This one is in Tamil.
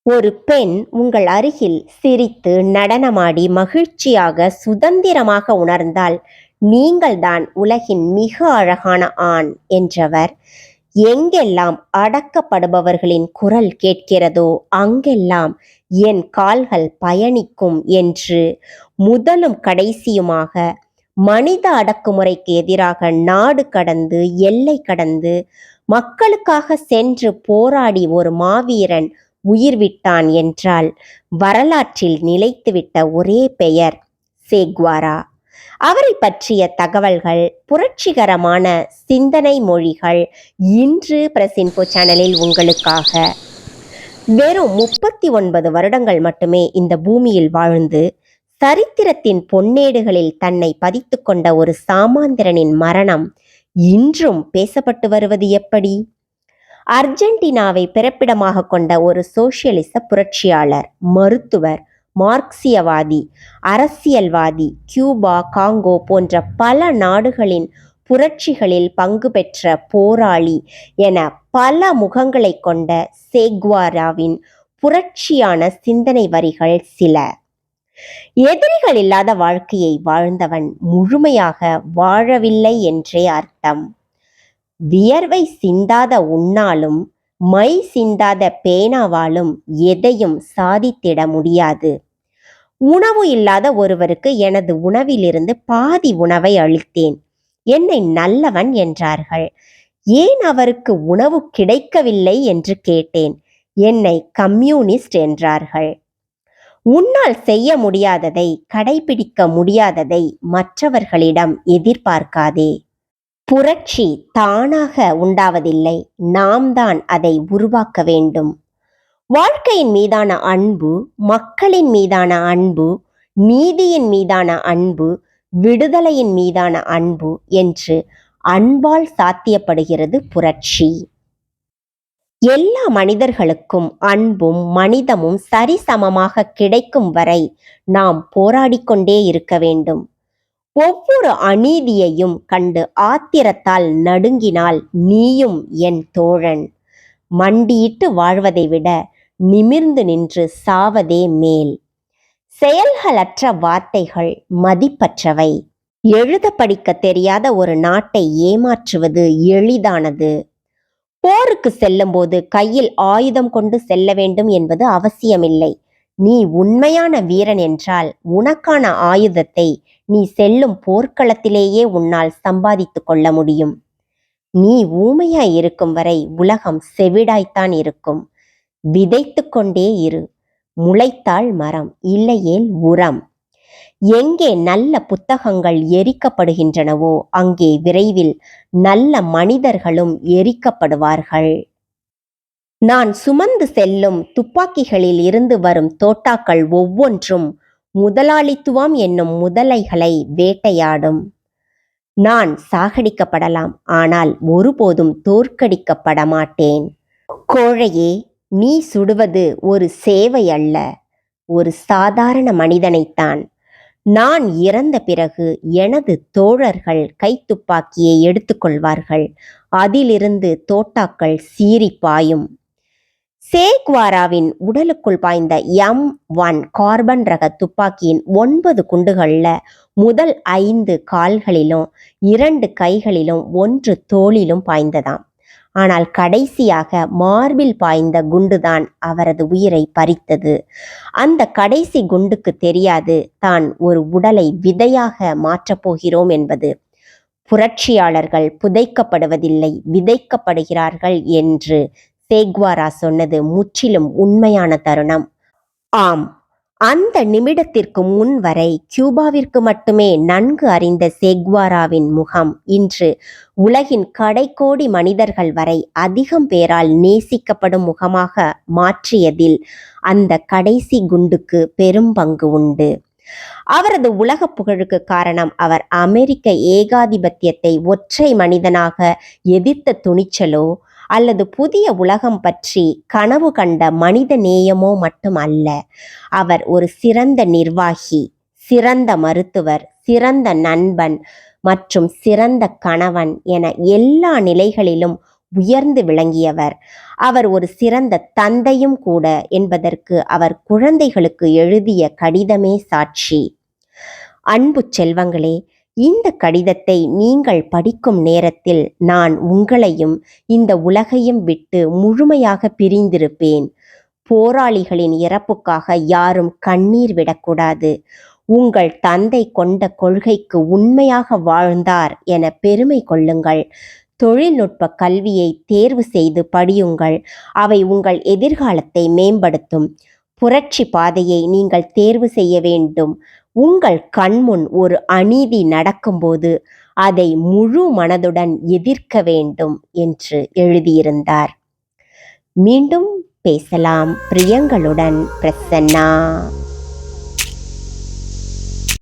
ஒரு பெண் உங்கள் அருகில் சிரித்து நடனமாடி மகிழ்ச்சியாக சுதந்திரமாக உணர்ந்தால் நீங்கள்தான் உலகின் மிக அழகான ஆண் என்றவர். எங்கெல்லாம் அடக்கப்படுபவர்களின் குரல் கேட்கிறதோ அங்கெல்லாம் என் கால்கள் பயணிக்கும் என்று முதலும் கடைசியுமாக மனித அடக்குமுறைக்கு எதிராக நாடு கடந்து எல்லை கடந்து மக்களுக்காக சென்று போராடி ஒரு மாவீரன் உயிர் விட்டான் என்றால் வரலாற்றில் நிலைத்துவிட்ட ஒரே பெயர் சேக்வாரா. அவரை பற்றிய தகவல்கள், புரட்சிகரமான சிந்தனை மொழிகள் இன்று பிரசின்போ சேனலில் உங்களுக்காக. வெறும் 39 வருடங்கள் மட்டுமே இந்த பூமியில் வாழ்ந்து சரித்திரத்தின் பொன்னேடுகளில் தன்னை பதித்து கொண்ட ஒரு சாமாந்திரனின் மரணம் இன்றும் பேசப்பட்டு வருவது எப்படி? அர்ஜென்டினாவை பிறப்பிடமாக கொண்ட ஒரு சோசியலிச புரட்சியாளர், மருத்துவர், மார்க்சியவாதி, அரசியல்வாதி, கியூபா, காங்கோ போன்ற பல நாடுகளின் புரட்சிகளில் பங்கு பெற்ற போராளி என பல முகங்களை கொண்ட சேக்வாராவின் புரட்சியான சிந்தனை வரிகள் சில. எதிரிகள் இல்லாத வாழ்க்கையை வாழ்ந்தவன் முழுமையாக வாழவில்லை என்றே அர்த்தம். வியர்வை சிந்தாத உன்னாலும் மை சிந்தாத பேனாவாலும் எதையும் சாதித்திட முடியாது. உணவு இல்லாத ஒருவருக்கு எனது உணவிலிருந்து பாதி உணவை அளித்தேன். என்னை நல்லவன் என்றார்கள். ஏன் அவருக்கு உணவு கிடைக்கவில்லை என்று கேட்டேன். என்னை கம்யூனிஸ்ட் என்றார்கள். உன்னால் செய்ய முடியாததை, கடைபிடிக்க முடியாததை மற்றவர்களிடம் எதிர்பார்க்காதே. புரட்சி தானாக உண்டாவதில்லை, நாம் தான் அதை உருவாக்க வேண்டும். வாழ்க்கையின் மீதான அன்பு, மக்களின் மீதான அன்பு, நீதியின் மீதான அன்பு, விடுதலையின் மீதான அன்பு என்று அன்பால் சாத்தியப்படுகிறது புரட்சி. எல்லா மனிதர்களுக்கும் அன்பும் மனிதமும் சரிசமமாக கிடைக்கும் வரை நாம் போராடிக்கொண்டே இருக்க வேண்டும். ஒவ்வொரு அநீதியையும் கண்டு ஆத்திரத்தால் நடுங்கினால் நீயும் என் தோழன். மண்டியிட்டு வாழ்வதை விட நிமிர்ந்து நின்று சாவதே மேல். செயல்களற்ற வார்த்தைகள் மதிப்பற்றவை. எழுத படிக்க தெரியாத ஒரு நாட்டை ஏமாற்றுவது எளிதானது. போருக்கு செல்லும்போது கையில் ஆயுதம் கொண்டு செல்ல வேண்டும் என்பது அவசியமில்லை. நீ உண்மையான வீரன் என்றால் உனக்கான ஆயுதத்தை நீ செல்லும் போர்க்களத்திலேயே உன்னால் சம்பாதித்து கொள்ள முடியும். நீ ஊமையாய் இருக்கும் வரை உலகம் செவிடாய்த்தான் இருக்கும். விதைத்து கொண்டே இரு. முளைத்தால் மரம், இல்லையேல் உரம். எங்கே நல்ல புத்தகங்கள் எரிக்கப்படுகின்றனவோ அங்கே விரைவில் நல்ல மனிதர்களும் எரிக்கப்படுவார்கள். நான் சுமந்து செல்லும் துப்பாக்கிகளில் இருந்து வரும் தோட்டாக்கள் ஒவ்வொன்றும் முதலாளித்துவம் என்னும் முதலைகளை வேட்டையாடும். நான் சாகடிக்கப்படலாம், ஆனால் ஒருபோதும் தோற்கடிக்கப்பட மாட்டேன். கோழையே, நீ சுடுவது ஒரு சேவை அல்ல, ஒரு சாதாரண மனிதனைத்தான். நான் இறந்த பிறகு எனது தோழர்கள் கைத்துப்பாக்கியை எடுத்துக்கொள்வார்கள். அதிலிருந்து தோட்டாக்கள் சீறி பாயும். சேக்வாராவின் உடலுக்குள் பாய்ந்த M1 கார்பன் ரக துப்பாக்கியின் 9 குண்டுகள்ல முதல் 5 கால்களிலும் 2 கைகளிலும் 1 தோளிலும் பாய்ந்ததாம். ஆனால் கடைசியாக மார்பில் பாய்ந்த குண்டுதான் அவரது உயிரை பறித்தது. அந்த கடைசி குண்டுக்கு தெரியாது தான் ஒரு உடலை விதையாக மாற்றப் போகிறோம் என்பது. புரட்சியாளர்கள் புதைக்கப்படுவதில்லை, விதைக்கப்படுகிறார்கள் என்று சேக்வாரா சொன்னது முற்றிலும் உண்மையான தருணம். ஆம், அந்த நிமிடத்திற்கு முன் வரை கியூபாவிற்கு மட்டுமே நன்கு அறிந்த சேக்வாராவின் முகம் இன்று உலகின் கடைக்கோடி மனிதர்கள் வரை அதிகம் பேரால் நேசிக்கப்படும் முகமாக மாற்றியதில் அந்த கடைசி குண்டுக்கு பெரும் பங்கு உண்டு. அவரது உலக புகழுக்கு காரணம் அவர் அமெரிக்க ஏகாதிபத்தியத்தை ஒற்றை மனிதனாக எதிர்த்த துணிச்சலோ அல்லது புதிய உலகம் பற்றி கனவு கண்ட மனித நேயமோ மட்டும் அல்ல. அவர் ஒரு சிறந்த நிர்வாகி, சிறந்த மருத்துவர், சிறந்த நண்பன் மற்றும் சிறந்த கணவன் என எல்லா நிலைகளிலும் உயர்ந்து விளங்கியவர். அவர் ஒரு சிறந்த தந்தையும் கூட என்பதற்கு அவர் குழந்தைகளுக்கு எழுதிய கடிதமே சாட்சி. அன்பு செல்வங்களே, இந்த கடிதத்தை நீங்கள் படிக்கும் நேரத்தில் நான் உங்களையும் இந்த உலகையும் விட்டு முழுமையாக பிரிந்திருப்பேன். போராளிகளின் இறப்புக்காக யாரும் கண்ணீர் விடக்கூடாது. உங்கள் தந்தை கொண்ட கொள்கைக்கு உண்மையாக வாழ்ந்தார் என பெருமை கொள்ளுங்கள். தொழில்நுட்ப கல்வியை தேர்வு செய்து படியுங்கள். அவை உங்கள் எதிர்காலத்தை மேம்படுத்தும். புரட்சி பாதையை நீங்கள் தேர்வு செய்ய வேண்டும். உங்கள் கண்முன் ஒரு அநீதி நடக்கும்போது அதை முழு மனதுடன் எதிர்க்க வேண்டும் என்று எழுதியிருந்தார். மீண்டும் பேசலாம். பிரியங்களுடன் பிரசன்னா.